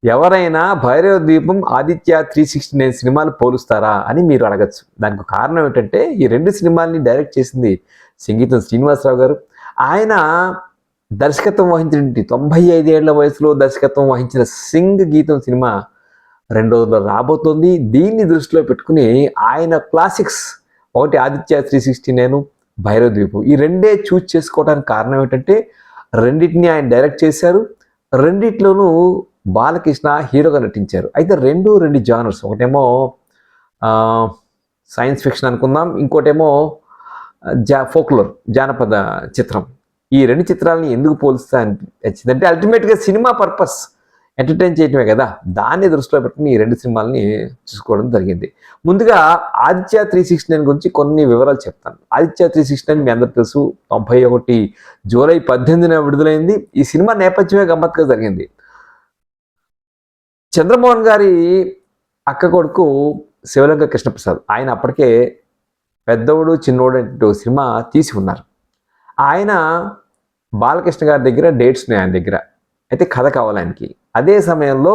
ఎవరైనా భైరవ ద్వీపం, ఆదిత్య 369 సినిమాలు పోలుస్తారా అని మీరు అడగచ్చు. దానికి కారణం ఏంటంటే ఈ 2 సినిమాల్ని డైరెక్ట్ చేసింది సంగీతం శ్రీనివాసరావు గారు. ఆయన దర్శకత్వం వహించినటువంటి 95 ఏళ్ల వయసులో దర్శకత్వం వహించిన సింగ్ గీతం సినిమా 2 రోజుల్లో రాబోతోంది. దీన్ని దృష్టిలో పెట్టుకుని ఆయన క్లాసిక్స్, ఒకటి ఆదిత్య 369, భైరవ ద్వీపం, ఈ రెండే చూస్ చేసుకోవడానికి కారణం ఏంటంటే రెండింటిని ఆయన డైరెక్ట్ చేశారు. రెండిట్లోనూ బాలకృష్ణ హీరోగా నటించారు. అయితే రెండు జానర్స్, ఒకటేమో సైన్స్ ఫిక్షన్ అనుకుందాం, ఇంకోటేమో ఫోక్లోర్, జానపద చిత్రం. ఈ 2 చిత్రాలని ఎందుకు పోలిస్తా వచ్చిందంటే అల్టిమేట్గా సినిమా పర్పస్ ఎంటర్టైన్ చేయటమే కదా, దాన్ని దృష్టిలో పెట్టుకుని ఈ 2 సినిమాలని చూసుకోవడం జరిగింది. ముందుగా ఆదిత్య 369 గురించి కొన్ని వివరాలు చెప్తాను. ఆదిత్య 369 మీ అందరూ తెలుసు, 91 జూలై 18న విడుదలైంది. ఈ సినిమా నేపథ్యమే గమ్మత్తుగా జరిగింది. చంద్రమోహన్ గారి అక్క కొడుకు శివలంక కృష్ణప్రసాద్, ఆయన అప్పటికే పెద్దోడు చిన్నోడు అంటే సినిమా తీసి ఉన్నారు. ఆయన బాలకృష్ణ గారి దగ్గర డేట్స్ ఉన్నాయి ఆయన దగ్గర, అయితే కథ కావాలి ఆయనకి. అదే సమయంలో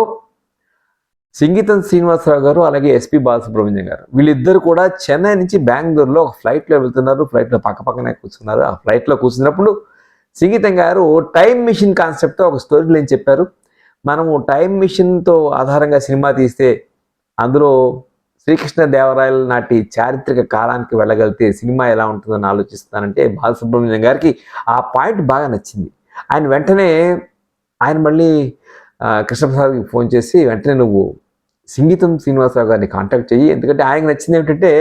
సంగీతం శ్రీనివాసరావు గారు అలాగే ఎస్పి బాలసుబ్రహ్మణ్యం గారు, వీళ్ళిద్దరు కూడా చెన్నై నుంచి బెంగళూరులో ఒక ఫ్లైట్లో వెళ్తున్నారు. ఫ్లైట్లో పక్కనే కూర్చున్నారు. ఆ ఫ్లైట్లో కూర్చున్నప్పుడు సంగీతం గారు టైం మిషన్ కాన్సెప్ట్తో ఒక స్టోరీ లైన్ చెప్పారు. మనము టైం మిషన్తో ఆధారంగా సినిమా తీస్తే అందులో శ్రీకృష్ణదేవరాయల నాటి చారిత్రక కాలానికి వెళ్ళగలిగితే సినిమా ఎలా ఉంటుందని ఆలోచిస్తానంటే బాలసుబ్రహ్మణ్యం గారికి ఆ పాయింట్ బాగా నచ్చింది. ఆయన వెంటనే మళ్ళీ కృష్ణప్రసాద్కి ఫోన్ చేసి వెంటనే నువ్వు సంగీతం శ్రీనివాసరావు గారిని కాంటాక్ట్ చెయ్యి, ఎందుకంటే ఆయనకు నచ్చింది ఏమిటంటే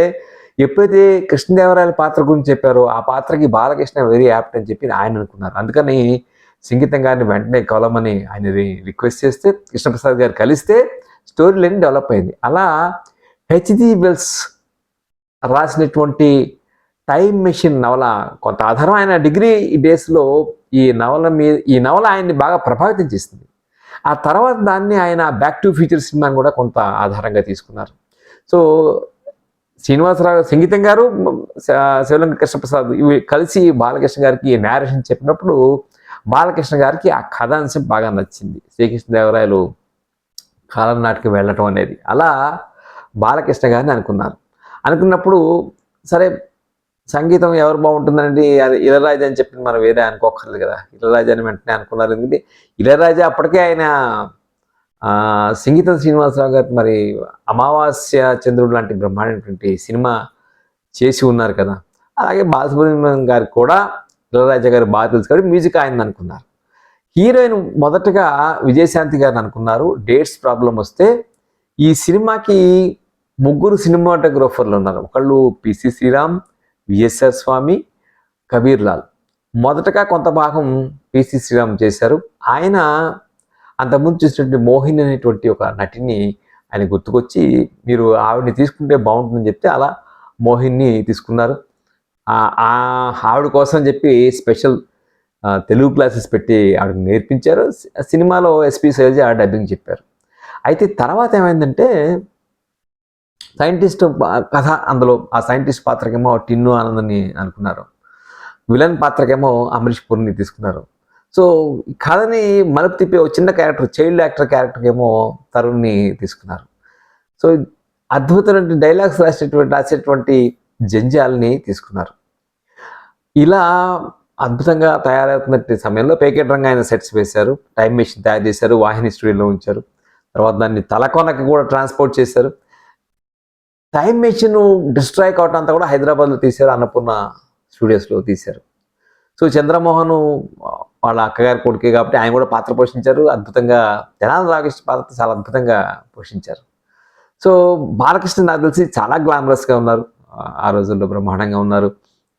ఎప్పుడైతే కృష్ణదేవరాయల పాత్ర గురించి చెప్పారో ఆ పాత్రకి బాలకృష్ణ వెరీ యాప్ట్ అని చెప్పి ఆయన అనుకున్నారు. అందుకని సంగీతం గారిని వెంటనే కలవమని ఆయన రిక్వెస్ట్ చేస్తే కృష్ణప్రసాద్ గారు కలిస్తే స్టోరీ లైన్ డెవలప్ అయింది. అలా హెచ్జి వెల్స్ రాసినటువంటి టైం మెషిన్ నవల కొంత ఆధారం. ఆయన డిగ్రీ డేస్లో ఈ నవల ఆయన్ని బాగా ప్రభావితం చేసింది. ఆ తర్వాత దాన్ని ఆయన బ్యాక్ టు ఫ్యూచర్ సినిమాని కూడా కొంత ఆధారంగా తీసుకున్నారు. సో శ్రీనివాసరావు, సంగీతం గారు, శివలంక కృష్ణప్రసాద్ ఇవి కలిసి బాలకృష్ణ గారికి నేరేషన్ చెప్పినప్పుడు బాలకృష్ణ గారికి ఆ కథాంశం బాగా నచ్చింది. శ్రీకృష్ణదేవరాయలు కాలం నాటికి వెళ్ళటం అనేది. అలా బాలకృష్ణ గారిని అనుకున్నప్పుడు సరే సంగీతం ఎవరు బాగుంటుందండి, అది ఇళయరాజా అని చెప్పింది మనం వేరే అనుకోకర్లేదు కదా, ఇళయరాజా అని వెంటనే అనుకున్నారు. ఎందుకంటే ఇళయరాజా అప్పటికే ఆయన సంగీతం శ్రీనివాసరావు గారు మరి అమావాస్య చంద్రుడు లాంటి బ్రహ్మాండమైనటువంటి సినిమా చేసి ఉన్నారు కదా. అలాగే బాలసుబ్రహ్మణ్యం గారికి కూడా ఇళయరాజా గారు బాగా తెలుసు కాబట్టి మ్యూజిక్ ఆయన అనుకున్నారు. హీరోయిన్ మొదటగా విజయశాంతి గారిని అనుకున్నారు. డేట్స్ ప్రాబ్లం వస్తే ఈ సినిమాకి 3 సినిమాటోగ్రాఫర్లు ఉన్నారు. ఒకళ్ళు పిసి శ్రీరామ్, విఎస్ఆర్ స్వామి, కబీర్ లాల్. మొదటగా కొంత భాగం పిసి శ్రీరామ్ చేశారు. ఆయన అంతకుముందు చూసినటువంటి మోహిని అనేటువంటి ఒక నటిని ఆయన గుర్తుకొచ్చి మీరు ఆవిడని తీసుకుంటే బాగుంటుందని చెప్తే అలా మోహిని తీసుకున్నారు. ఆవిడ కోసం చెప్పి స్పెషల్ తెలుగు క్లాసెస్ పెట్టి ఆవిడకి నేర్పించారు. సినిమాలో ఎస్పి శైలజ డబ్బింగ్ చెప్పారు. అయితే తర్వాత ఏమైందంటే సైంటిస్ట్ కథ, అందులో ఆ సైంటిస్ట్ పాత్రకేమో టిన్ను ఆనందని అనుకున్నారు. విలన్ పాత్రకేమో అమరీష్ పూర్ని తీసుకున్నారు. సో కథని మలుపు తిప్పి ఒక చిన్న క్యారెక్టర్, చైల్డ్ యాక్టర్ క్యారెక్టర్కి ఏమో తరుణ్ని తీసుకున్నారు. సో అద్భుతమైన డైలాగ్స్ రాసేటువంటి జంజాల్ని తీసుకున్నారు. ఇలా అద్భుతంగా తయారవుతున్న సమయంలో పేకెట్ రంగా ఆయన సెట్స్ వేశారు, టైం మెషిన్ తయారు చేశారు, వాహిని స్టూడియోలో ఉంచారు. తర్వాత దాన్ని తలకోనకి కూడా ట్రాన్స్పోర్ట్ చేశారు. టైం మెషిన్ డిస్ట్రాయ్ కావటం అంతా కూడా హైదరాబాద్లో తీశారు, అన్నపూర్ణ స్టూడియోస్లో తీశారు. సో చంద్రమోహన్ వాళ్ళ అక్కగారి కొడుకే కాబట్టి ఆయన కూడా పాత్ర పోషించారు. అద్భుతంగా జనాల రాకేష్ పాత్ర చాలా అద్భుతంగా పోషించారు. సో బాలకృష్ణ నాకు తెలిసి చాలా గ్లామరస్గా ఉన్నారు, ఆ రోజుల్లో బ్రహ్మాండంగా ఉన్నారు.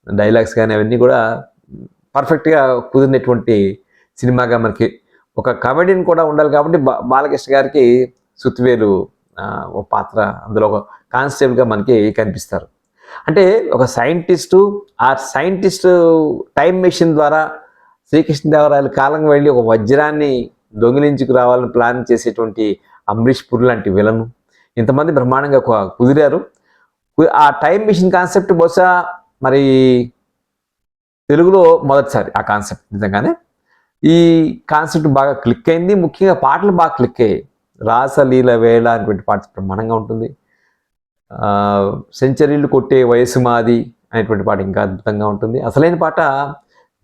డైలాగ్స్ కానీ అవన్నీ కూడా పర్ఫెక్ట్గా కుదిరినటువంటి సినిమాగా మనకి ఒక కామెడీని కూడా ఉండాలి కాబట్టి బాలకృష్ణ గారికి సుత్తివేలు ఒక పాత్ర, అందులో ఒక కానిస్టేబుల్గా మనకి కనిపిస్తారు. అంటే ఒక సైంటిస్టు, ఆ సైంటిస్టు టైం మెషిన్ ద్వారా శ్రీకృష్ణదేవరాయల కాలం వెళ్ళి ఒక వజ్రాన్ని దొంగిలించుకు రావాలని ప్లాన్ చేసేటువంటి అమరీష్ పూరి లాంటి విలను, ఇంతమంది బ్రహ్మాండంగా కుదిరారు. ఆ టైం మెషిన్ కాన్సెప్ట్ బహుశా మరి తెలుగులో మొదటిసారి ఆ కాన్సెప్ట్. నిజంగానే ఈ కాన్సెప్ట్ బాగా క్లిక్ అయింది. ముఖ్యంగా పాటలు బాగా క్లిక్ అయ్యాయి. రాసలీల వేళ అనేటువంటి పాట బ్రహ్మాండంగా ఉంటుంది. సెంచరీలు కొట్టే వయసు మాది అనేటువంటి పాట ఇంకా అద్భుతంగా ఉంటుంది. అసలైన పాట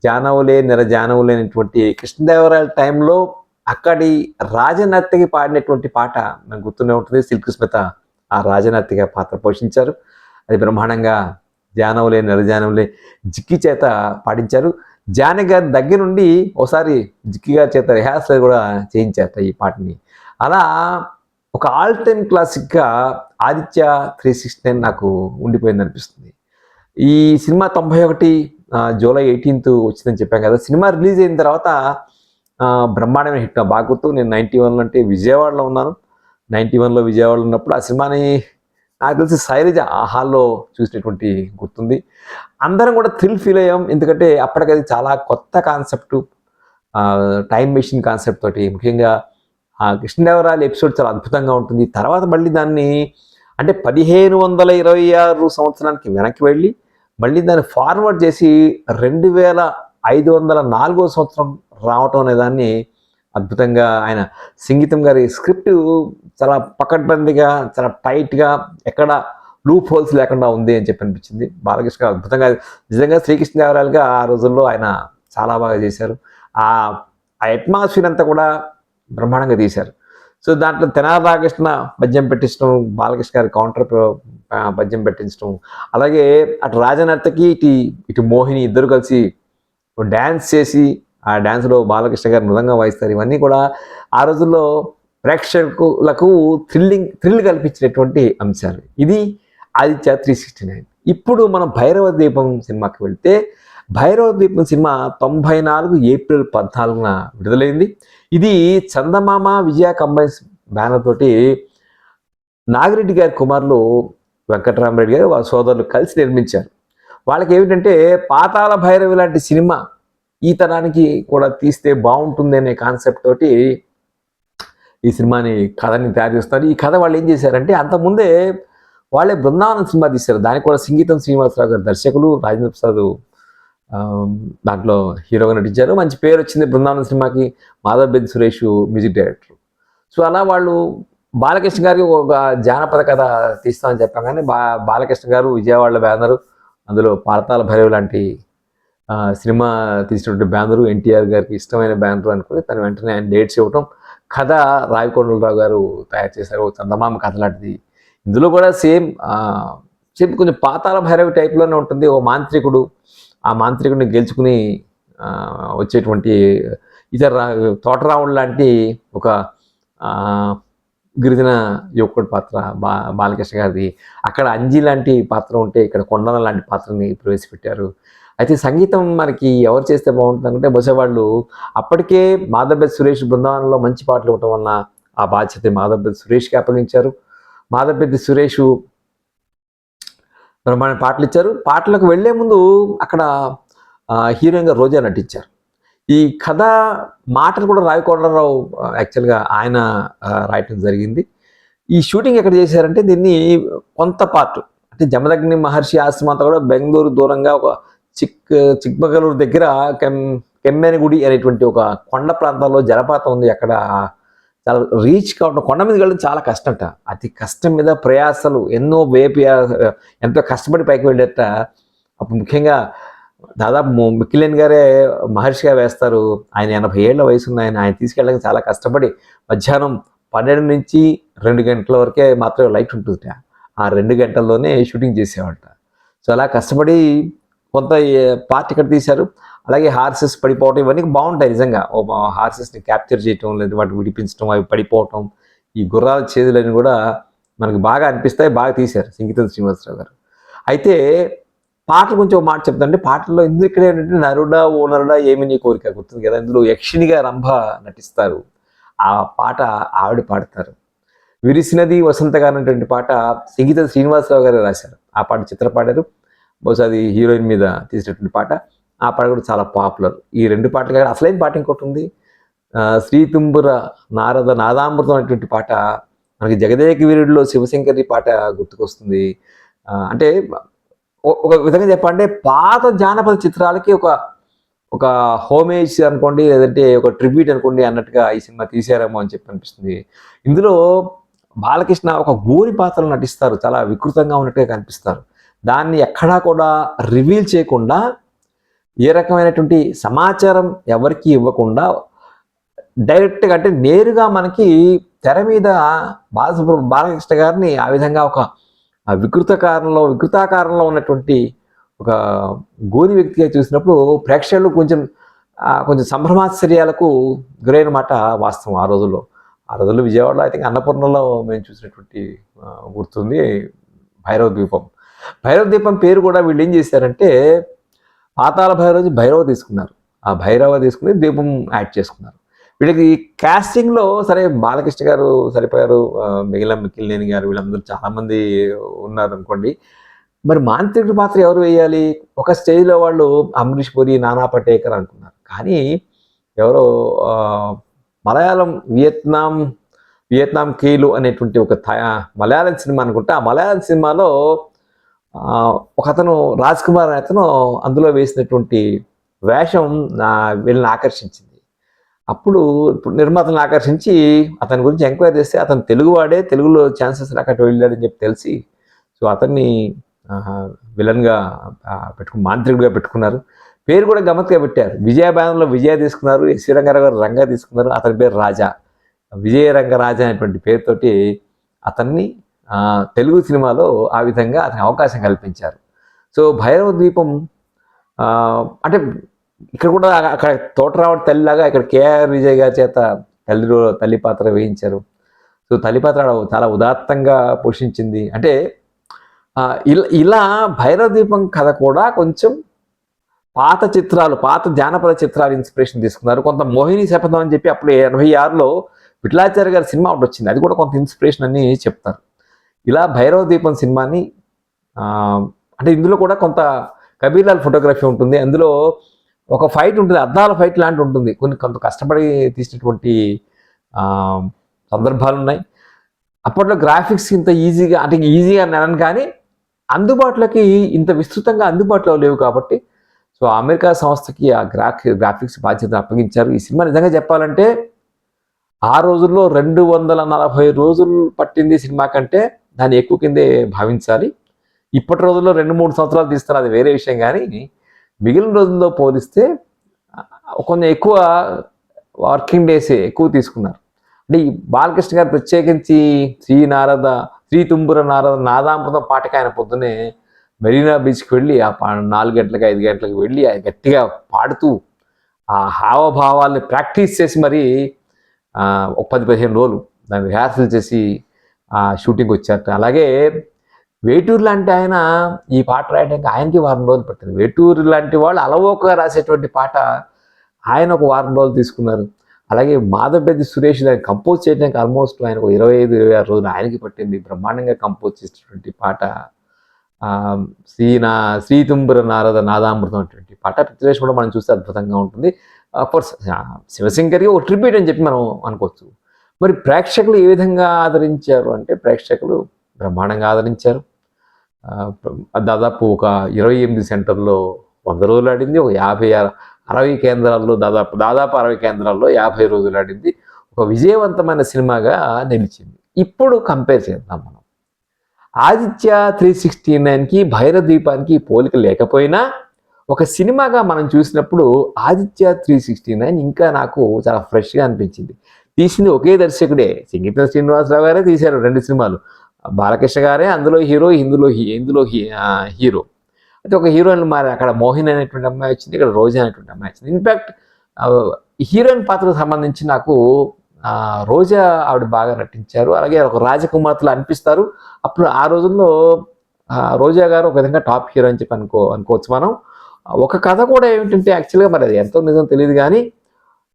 జానవులే జానవులే అనేటువంటి కృష్ణదేవరాయల టైంలో అక్కడి రాజనర్తకి పాడినటువంటి పాట నాకు గుర్తునే ఉంటుంది. సిల్క్ స్మిత ఆ రాజనర్తిగా పాత్ర పోషించారు. అది బ్రహ్మాండంగా జానవులే జానవులే జిక్కి చేత పాడించారు. జానకి గారి దగ్గర నుండి ఒకసారి జిక్కి గారి చేత రిహార్సల్ కూడా చేయించారట ఈ పాటని. అలా ఒక ఆల్ టైమ్ క్లాసిక్గా ఆదిత్య 369 నాకు ఉండిపోయింది అనిపిస్తుంది. ఈ సినిమా 91 జూలై 18th వచ్చిందని చెప్పాం కదా. సినిమా రిలీజ్ అయిన తర్వాత బ్రహ్మాండమైన హిట్. బాగా గుర్తు, నేను 91 అంటే విజయవాడలో ఉన్నాను. 91లో విజయవాడలో ఉన్నప్పుడు ఆ సినిమాని నాకు తెలిసి శైలజ ఆ హాల్లో చూసినటువంటి గుర్తుంది. అందరం కూడా థ్రిల్ ఫీల్ అయ్యాం. ఎందుకంటే అప్పటికది చాలా కొత్త కాన్సెప్టు, టైం మెషిన్ కాన్సెప్ట్ తోటి. ముఖ్యంగా కృష్ణదేవరాయల ఎపిసోడ్ చాలా అద్భుతంగా ఉంటుంది. తర్వాత మళ్ళీ దాన్ని అంటే 1526 సంవత్సరానికి వెనక్కి వెళ్ళి మళ్ళీ దాన్ని ఫార్వర్డ్ చేసి 2504 సంవత్సరం రావటం అనే దాన్ని అద్భుతంగా ఆయన సంగీతం గారి స్క్రిప్ట్ చాలా పకడ్బందీగా, చాలా టైట్గా, ఎక్కడ లూప్ హోల్స్ లేకుండా ఉంది అని చెప్పి అనిపించింది. బాలకృష్ణ గారు అద్భుతంగా, నిజంగా శ్రీకృష్ణదేవరాయలుగా ఆ రోజుల్లో ఆయన చాలా బాగా చేశారు. ఆ అట్మాస్ఫియర్ అంతా కూడా బ్రహ్మాండంగా తీశారు. సో దాంట్లో తెనాలి రామకృష్ణ పద్యం పెట్టించడం, బాలకృష్ణ గారి కౌంటర్ పద్యం పెట్టించడం, అలాగే అటు రాజనర్తకి ఇటు మోహిని ఇద్దరు కలిసి డ్యాన్స్ చేసి ఆ డ్యాన్స్లో బాలకృష్ణ గారు మృదంగా వాయిస్తారు. ఇవన్నీ కూడా ఆ రోజుల్లో ప్రేక్షకులకు థ్రిల్ కల్పించినటువంటి అంశాలు. ఇది ఆదిత్య 369. ఇప్పుడు మనం భైరవ దీపం సినిమాకి వెళ్తే, భైరవ దీపం సినిమా 94 ఏప్రిల్ 14న విడుదలైంది. ఇది చందమామ విజయ కంబైన్స్ బ్యానర్ తోటి నాగిరెడ్డి గారి కుమారులు వెంకటరామరెడ్డి గారు వాళ్ళ సోదరులు కలిసి నిర్మించారు. వాళ్ళకి ఏమిటంటే పాతాళ భైరవి లాంటి సినిమా ఈ తరానికి కూడా తీస్తే బాగుంటుంది అనే కాన్సెప్ట్ తోటి ఈ సినిమాని కథని తయారు చేస్తున్నారు. ఈ కథ వాళ్ళు ఏం చేశారంటే, అంతకుముందే వాళ్ళే బృందావనం సినిమా తీశారు. దానికి కూడా సంగీతం శ్రీనివాసరావు గారు దర్శకులు, రాజేంద్ర ప్రసాద్ దాంట్లో హీరోగా నటించారు. మంచి పేరు వచ్చింది బృందావనం సినిమాకి. Madhav Suresh music director. So అలా వాళ్ళు బాలకృష్ణ గారికి ఒక జానపద కథ తీస్తామని చెప్పాం, కానీ బాలకృష్ణ గారు విజయవాడలో బ్యానరు, అందులో పాతాళ భైరవి లాంటి సినిమా తీసినటువంటి బ్యానరు ఎన్టీఆర్ గారికి ఇష్టమైన బ్యానరు అనుకుని తను వెంటనే ఆయన డేట్స్ ఇవ్వటం, కథ రావికొండలరావు గారు తయారు చేశారు. చందమామ కథ లాంటిది. ఇందులో కూడా సేమ్ కొంచెం పాతాళ భైరవి టైప్లోనే ఉంటుంది. ఓ మాంత్రికుడు, ఆ మాంత్రికుడిని గెలుచుకుని వచ్చేటువంటి ఇతర తోటరావుడు లాంటి ఒక గిరిజన యువకుడి పాత్ర బాలకృష్ణ గారిది. అక్కడ అంజి లాంటి పాత్ర ఉంటే ఇక్కడ కొండన లాంటి పాత్రని ప్రవేశపెట్టారు. అయితే సంగీతం మనకి ఎవరు చేస్తే బాగుంటుంది అంటే, బహుశా వాళ్ళు అప్పటికే మాధవ్ సురేష్ బృందావనంలో మంచి పాటలు ఇవ్వటం వలన ఆ బాధ్యత మాధవ్ సురేష్కి అప్పగించారు. మాధవ్ సురేష్ బ్రహ్మాండ పాటలు ఇచ్చారు. పాటలకు వెళ్లే ముందు అక్కడ హీరోయిన్గా రోజా నటించారు. ఈ కథ మాటలు కూడా రావికొండరావు యాక్చువల్గా ఆయన రాయటం జరిగింది. ఈ షూటింగ్ ఎక్కడ చేశారంటే, దీన్ని కొంత పార్ట్ అంటే జమదగ్ని మహర్షి ఆశ్రమం అంతా కూడా బెంగళూరు దూరంగా ఒక చిక్మగళూరు దగ్గర కెమ్మెనగుడి అనేటువంటి ఒక కొండ ప్రాంతాల్లో జలపాతం ఉంది. అక్కడ చాలా రీచ్ కావడం, కొండ మీద వెళ్ళడం చాలా కష్టంట. అతి కష్టం మీద ప్రయాసాలు ఎంతో కష్టపడి పైకి వెళ్ళేట. అప్పుడు ముఖ్యంగా దాదాపు మిక్కిలేని గారే మహర్షిగా వేస్తారు. ఆయన 80 ఏళ్ల వయసు ఉన్న ఆయన తీసుకెళ్ళడానికి చాలా కష్టపడి మధ్యాహ్నం 12 నుంచి 2 గంటల వరకే మాత్రమే లైట్ ఉంటుంది. ఆ 2 గంటల్లోనే షూటింగ్ చేసేవాళ్ళట. సో అలా కష్టపడి కొంత పార్ట్ ఇక్కడ తీశారు. అలాగే హార్సెస్ పడిపోవటం ఇవన్నీ బాగుంటాయి నిజంగా. హార్సెస్ని క్యాప్చర్ చేయటం, లేదా వాటిని విడిపించడం, అవి పడిపోవటం, ఈ గుర్రాల చేతులని కూడా మనకు బాగా అనిపిస్తాయి. బాగా తీశారు సంగీతం శ్రీనివాసరావు గారు. అయితే పాటలు కొంచెం ఒక మాట చెప్తానంటే, పాటల్లో ఇందులో ఇక్కడ ఏంటంటే నరుడా ఓ నరుడా ఏమి నీ కోరిక గుర్తుంది కదా. ఇందులో యక్షిణిగా రంభ నటిస్తారు. ఆ పాట ఆవిడ పాడతారు. విరిసినది వసంతగా అనేటువంటి పాట సంగీతం శ్రీనివాసరావు గారు రాశారు. ఆ పాట చిత్ర పాడారు. బహుశా అది హీరోయిన్ మీద తీసినటువంటి పాట. ఆ పాట కూడా చాలా పాపులర్. ఈ 2 పాటలు కాదు, అసలైన పాట ఇంకోటి ఉంది. శ్రీతుంబుర నారద నాదామృతం అనేటువంటి పాట మనకి జగదేక వీరుడిలో శివశంకరి పాట గుర్తుకొస్తుంది. అంటే ఒక విధంగా చెప్పాలంటే పాత జానపద చిత్రాలకి ఒక ఒక హోమేజ్ అనుకోండి, లేదంటే ఒక ట్రిబ్యూట్ అనుకోండి అన్నట్టుగా ఈ సినిమా తీశారేమో అని చెప్పి అనిపిస్తుంది. ఇందులో బాలకృష్ణ ఒక గోరి పాత్రలో నటిస్తారు. చాలా వికృతంగా ఉన్నట్టుగా కనిపిస్తారు. దాన్ని ఎక్కడా కూడా రివీల్ చేయకుండా, ఏ రకమైనటువంటి సమాచారం ఎవరికీ ఇవ్వకుండా డైరెక్ట్‌గా అంటే నేరుగా మనకి తెర మీద బాలకృష్ణ గారిని ఆ విధంగా ఒక వికృతాకారంలో ఉన్నటువంటి ఒక గోని వ్యక్తిగా చూసినప్పుడు ప్రేక్షకులు కొంచెం సంభ్రమాశ్చర్యాలకు గురైన మాట వాస్తవం ఆ రోజుల్లో. ఆ రోజుల్లో విజయవాడలో ఐ థింక్ అన్నపూర్ణలో మేము చూసినటువంటి గుర్తుంది భైరవ ద్వీపం. భైరవ ద్వీపం పేరు కూడా వీళ్ళు ఏం చేశారంటే పాతాళ భైరవ భైరవ తీసుకున్నారు. ఆ భైరవ తీసుకుని దీపం యాడ్ చేసుకున్నారు. వీళ్ళకి కాస్టింగ్లో సరే బాలకృష్ణ గారు సరిపోయారు, మిక్కిలినేని గారు వీళ్ళందరూ చాలామంది ఉన్నారు అనుకోండి. మరి మాంత్రికుడి పాత్ర ఎవరు వేయాలి? ఒక స్టేజ్లో వాళ్ళు అమరీష్ పురి, నానా పటేకర్ అనుకున్నారు. కానీ ఎవరో మలయాళం వియత్నాం కీలు అనేటువంటి ఒక మలయాళం సినిమా అనుకుంటే, ఆ మలయాళం సినిమాలో ఒక అతను రాజ్ కుమార్ అనే అతను అందులో వేసినటువంటి వేషం వీళ్ళని ఆకర్షించింది. అప్పుడు నిర్మాతలను ఆకర్షించి అతని గురించి ఎంక్వైరీ చేస్తే అతను తెలుగువాడే, తెలుగులో ఛాన్సెస్ అక్కడ వెళ్ళాడని చెప్పి తెలిసి సో అతన్ని విలన్గా మాంత్రికుడిగా పెట్టుకున్నారు. పేరు కూడా గమ్మత్తుగా పెట్టారు. విజయ బ్యానర్లో విజయ తీసుకున్నారు, ఎస్వి రంగారావు గారు రంగా తీసుకున్నారు. అతని పేరు రాజా, విజయ రంగరాజా అనేటువంటి పేరుతోటి అతన్ని తెలుగు సినిమాలో ఆ విధంగా అతని అవకాశం కల్పించారు. సో భైరవ ద్వీపం అంటే ఇక్కడ కూడా అక్కడ తోటరావుడి తల్లిలాగా ఇక్కడ కేఆర్ విజయ్ గారి చేత తల్లి పాత్ర వేయించారు. సో తల్లి పాత్ర చాలా ఉదాత్తంగా పోషించింది. అంటే ఇలా భైరవ ద్వీపం కథ కూడా కొంచెం పాత జానపద చిత్రాలు ఇన్స్పిరేషన్ తీసుకున్నారు. కొంత మోహిని శపథం అని చెప్పి అప్పుడు 86లో విఠలాచార్య గారి సినిమా ఒకటి వచ్చింది, అది కూడా కొంత ఇన్స్పిరేషన్ అని చెప్తారు. ఇలా భైరవ ద్వీపం సినిమాని అంటే ఇందులో కూడా కొంత కబీర్లాల్ ఫోటోగ్రఫీ ఉంటుంది. అందులో ఒక ఫైట్ ఉంటుంది, అద్దాల ఫైట్ లాంటి ఉంటుంది. కొంత కష్టపడి తీసినటువంటి సందర్భాలు ఉన్నాయి. అప్పట్లో గ్రాఫిక్స్ ఇంత ఈజీగా అనను కానీ అందుబాటులోకి ఇంత విస్తృతంగా అందుబాటులో లేవు కాబట్టి సో అమెరికా సంస్థకి ఆ గ్రాఫిక్స్ బాధ్యతను అప్పగించారు. ఈ సినిమా నిజంగా చెప్పాలంటే ఆ రోజుల్లో 240 రోజులు పట్టింది సినిమా కంటే దాన్ని ఎక్కువ కిందే భావించాలి. ఇప్పటి రోజుల్లో 2-3 సంవత్సరాలు తీస్తారు, అది వేరే విషయం. కానీ మిగిలిన రోజుల్లో పోలిస్తే కొంచెం ఎక్కువ వర్కింగ్ డేస్ ఎక్కువ తీసుకున్నారు. అంటే ఈ బాలకృష్ణ గారు ప్రత్యేకించి శ్రీ తుంబుర నారద నాదామృతం పాటకి ఆయన పొద్దునే మెరీనా బీచ్కి వెళ్ళి ఆ 4 గంటలకు 5 గంటలకు వెళ్ళి ఆయన గట్టిగా పాడుతూ ఆ హావభావాల్ని ప్రాక్టీస్ చేసి మరి ఒక 10-15 రోజులు దాన్ని రిహార్సల్ చేసి ఆ షూటింగ్ వచ్చారట. అలాగే వేటూరు లాంటి ఆయన ఈ పాట రాయడానికి ఆయనకి 1 వారం రోజులు పట్టింది. వేటూరు లాంటి వాళ్ళు అలవోకగా రాసేటువంటి పాట ఆయన ఒక 1 వారం రోజులు తీసుకున్నారు. అలాగే మాధవపెద్ది సురేష్ దాన్ని కంపోజ్ చేయడానికి ఆల్మోస్ట్ ఆయన 25-26 రోజులు ఆయనకి పట్టింది. బ్రహ్మాండంగా కంపోజ్ చేసినటువంటి పాట శ్రీ తుంబుర నారద నాదామృతం అటువంటి పాట. పిక్చరేషన్ కూడా మనం చూస్తే అద్భుతంగా ఉంటుంది. అఫ్కోర్స్ శివశంకర్కి ఒక ట్రిబ్యూట్ అని చెప్పి మనం అనుకోవచ్చు. మరి ప్రేక్షకులు ఏ విధంగా ఆదరించారు అంటే ప్రేక్షకులు బ్రహ్మాండంగా ఆదరించారు. దాదాపు ఒక 28 సెంటర్లో 100 రోజులు ఆడింది. ఒక 60 కేంద్రాల్లో దాదాపు 60 కేంద్రాల్లో 50 రోజులు ఆడింది. ఒక విజయవంతమైన సినిమాగా నిలిచింది. ఇప్పుడు కంపేర్ చేద్దాం మనం. ఆదిత్య 369కి భైరవ ద్వీపానికి పోలిక లేకపోయినా ఒక సినిమాగా మనం చూసినప్పుడు ఆదిత్య 369 ఇంకా నాకు చాలా ఫ్రెష్గా అనిపించింది. తీసింది ఒకే దర్శకుడే, సింగీతం శ్రీనివాసరావు గారే తీశారు 2 సినిమాలు. బాలకృష్ణ గారే అందులో హీరో, ఇందులో హీరో. అయితే ఒక హీరోయిన్ మరి అక్కడ మోహిని అనేటువంటి అమ్మాయి వచ్చింది, ఇక్కడ రోజా అనేటువంటి అమ్మాయి వచ్చింది. ఇన్ఫ్యాక్ట్ హీరోయిన్ పాత్రకు సంబంధించి నాకు రోజా ఆవిడ బాగా నటించారు. అలాగే ఒక రాజకుమార్తెలు అనిపిస్తారు. అప్పుడు ఆ రోజుల్లో రోజా గారు ఒక విధంగా టాప్ హీరో అని చెప్పి అనుకోవచ్చు మనం. ఒక కథ కూడా ఏమిటంటే యాక్చువల్గా మరి అది ఎంతో నిజం తెలియదు కానీ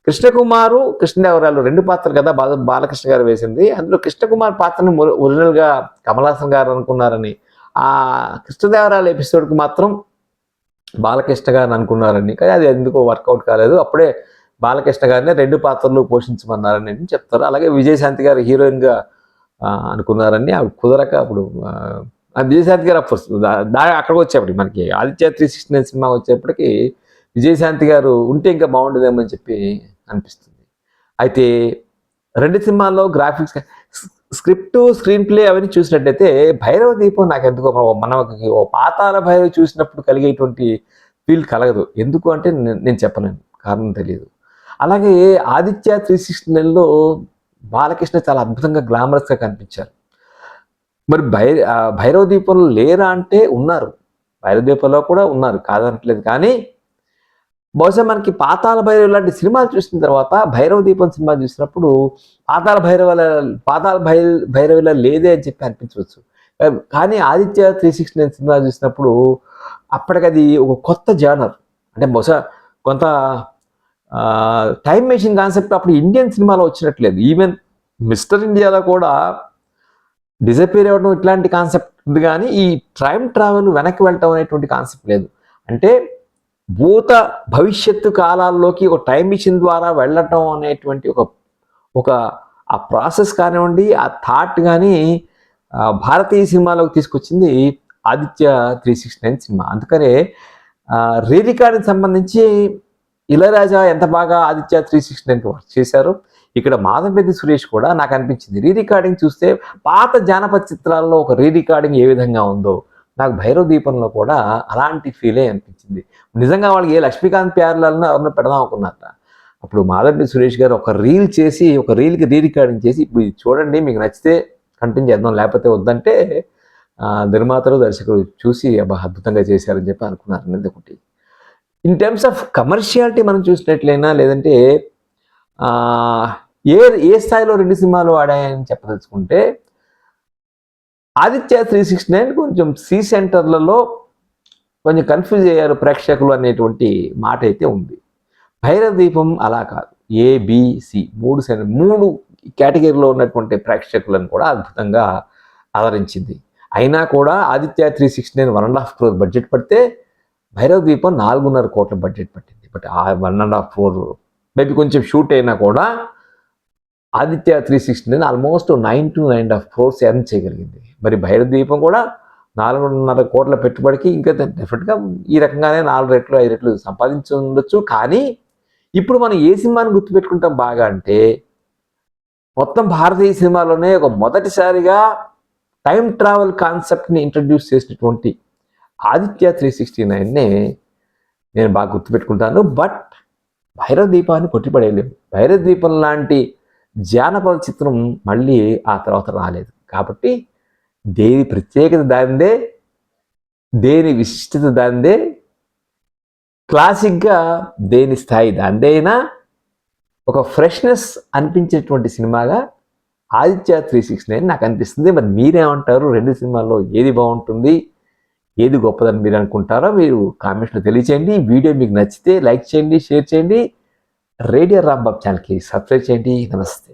కృష్ణకుమారు, కృష్ణదేవరాయలు 2 పాత్రలు కదా బాలకృష్ణ గారు వేసింది. అందులో కృష్ణకుమార్ పాత్రను ఒరిజినల్గా కమలాసన్ గారు అనుకున్నారని, ఆ కృష్ణదేవరాయలు ఎపిసోడ్కి మాత్రం బాలకృష్ణ గారిని అనుకున్నారని, కానీ అది ఎందుకో వర్కౌట్ కాలేదు. అప్పుడే బాలకృష్ణ గారిని 2 పాత్రలు పోషించమన్నారని చెప్తారు. అలాగే విజయశాంతి గారు హీరోయిన్గా అనుకున్నారని, ఆవిడ కుదరక అప్పుడు విజయశాంతి గారు అఫ్కోర్స్ అక్కడికి వచ్చేప్పటికి మనకి ఆదిత్య 369 సినిమా వచ్చేప్పటికి విజయశాంతి గారు ఉంటే ఇంకా బాగుంటుందేమో అని చెప్పి అనిపిస్తుంది. అయితే రెండు సినిమాల్లో గ్రాఫిక్స్, స్క్రిప్ట్, స్క్రీన్ ప్లే అవన్నీ చూసినట్టయితే భైరవ దీపం నాకు ఎందుకో మనకి ఓ పాతాళ భైరవి చూసినప్పుడు కలిగేటువంటి ఫీల్ కలగదు. ఎందుకు అంటే నేను చెప్పలేను, కారణం తెలియదు. అలాగే ఆదిత్య 369లో బాలకృష్ణ చాలా అద్భుతంగా గ్లామరస్గా కనిపించారు. మరి భైరవ దీపంలో లేరా అంటే ఉన్నారు, భైరవ దీపంలో కూడా ఉన్నారు, కాదనట్లేదు. కానీ బహుశా మనకి పాతాళ భైరవి లాంటి సినిమాలు చూసిన తర్వాత భైరవ దీపం సినిమా చూసినప్పుడు పాతాళ భైరవిలా లేదే అని చెప్పి అనిపించవచ్చు. కానీ ఆదిత్య 369 సినిమా చూసినప్పుడు అప్పటికది ఒక కొత్త జానర్. అంటే బహుశా కొంత టైం మెషిన్ కాన్సెప్ట్ అప్పుడు ఇండియన్ సినిమాలో వచ్చినట్లేదు. ఈవెన్ మిస్టర్ ఇండియాలో కూడా డిసపియర్ అవ్వడం ఇట్లాంటి కాన్సెప్ట్ ఉంది, కానీ ఈ టైం ట్రావెల్ వెనక్కి వెళ్ళటం అనేటువంటి కాన్సెప్ట్ లేదు. అంటే భూత భవిష్యత్తు కాలాల్లోకి ఒక టైం మిషన్ ద్వారా వెళ్ళటం అనేటువంటి ఒక ఆ ప్రాసెస్ కానివ్వండి, ఆ థాట్ కానీ భారతీయ సినిమాలోకి తీసుకొచ్చింది ఆదిత్య 369 సినిమా. అందుకనే రీ రికార్డింగ్ సంబంధించి ఇళయరాజా ఎంత బాగా ఆదిత్య 369కి వర్క్ చేశారు. ఇక్కడ మాధవపెద్ది సురేష్ కూడా నాకు అనిపించింది, రీ రికార్డింగ్ చూస్తే పాత జానపద చిత్రాల్లో ఒక రీ రికార్డింగ్ ఏ విధంగా ఉందో నాకు భైరవ దీపంలో కూడా అలాంటి ఫీలే అనిపించింది. నిజంగా వాళ్ళకి ఏ లక్ష్మీకాంత్ ప్యారలను ఎవరిని పెడదాం అనుకున్నారట. అప్పుడు మాధవపెద్ది సురేష్ గారు ఒక రీల్ చేసి, ఒక రీల్కి రీ రికార్డింగ్ చేసి, ఇప్పుడు ఇది చూడండి, మీకు నచ్చితే కంటిన్యూ చేద్దాం, లేకపోతే వద్దంటే నిర్మాతలు దర్శకులు చూసి అద్భుతంగా చేశారని చెప్పి అనుకున్నారు. అనేది ఒకటి. ఇన్ టర్మ్స్ ఆఫ్ కమర్షియాలిటీ మనం చూసినట్లయినా, లేదంటే ఏ స్థాయిలో రెండు సినిమాలు ఆడాయని చెప్పదలుచుకుంటే ఆదిత్య 369 కొంచెం సి సెంటర్లలో కొంచెం కన్ఫ్యూజ్ అయ్యారు ప్రేక్షకులు అనేటువంటి మాట అయితే ఉంది. భైరవ దీపం అలా కాదు, ఏబిసి మూడు కేటగిరీలో ఉన్నటువంటి ప్రేక్షకులను కూడా అద్భుతంగా ఆదరించింది. అయినా కూడా ఆదిత్య 369 1.5 crore బడ్జెట్ పడితే భైరవ దీపం 4.5 కోట్ల బడ్జెట్ పట్టింది. బట్ ఆ 1.5 crore మేబీ కొంచెం షూట్ అయినా కూడా Aditya 369 almost 9 to 9.5 crores earn చేయగలిగింది. మరి భైరవ దీపం కూడా 4.5 కోట్ల పెట్టుబడికి ఇంకా డెఫినెట్గా ఈ రకంగానే 4 రెట్లు 5 రెట్లు సంపాదించి ఉండొచ్చు. కానీ ఇప్పుడు మనం ఏ సినిమాని గుర్తుపెట్టుకుంటాం బాగా అంటే, మొత్తం భారతీయ సినిమాలోనే ఒక మొదటిసారిగా టైం ట్రావెల్ కాన్సెప్ట్ని ఇంట్రడ్యూస్ చేసినటువంటి ఆదిత్య 369నే నేను బాగా గుర్తుపెట్టుకుంటాను. బట్ భైరవ దీపాన్ని కొట్టిపడేయలేము. భైరవ దీపం లాంటి జానపద చిత్రం మళ్ళీ ఆ తర్వాత రాలేదు. కాబట్టి దేని ప్రత్యేకత దానిదే, దేని విశిష్టత దానిదే, క్లాసిక్గా దేని స్థాయి దానిదే అయినా ఒక ఫ్రెష్నెస్ అనిపించేటువంటి సినిమాగా ఆదిత్య 369 నాకు అనిపిస్తుంది. మరి మీరేమంటారు? రెండు సినిమాల్లో ఏది బాగుంటుంది, ఏది గొప్పదని మీరు అనుకుంటారో మీరు కామెంట్స్లో తెలియచేయండి. వీడియో మీకు నచ్చితే లైక్ చేయండి, షేర్ చేయండి. రేడియో రాంబాబు ఛానల్కి సబ్స్క్రైబ్ చేయండి. నమస్తే.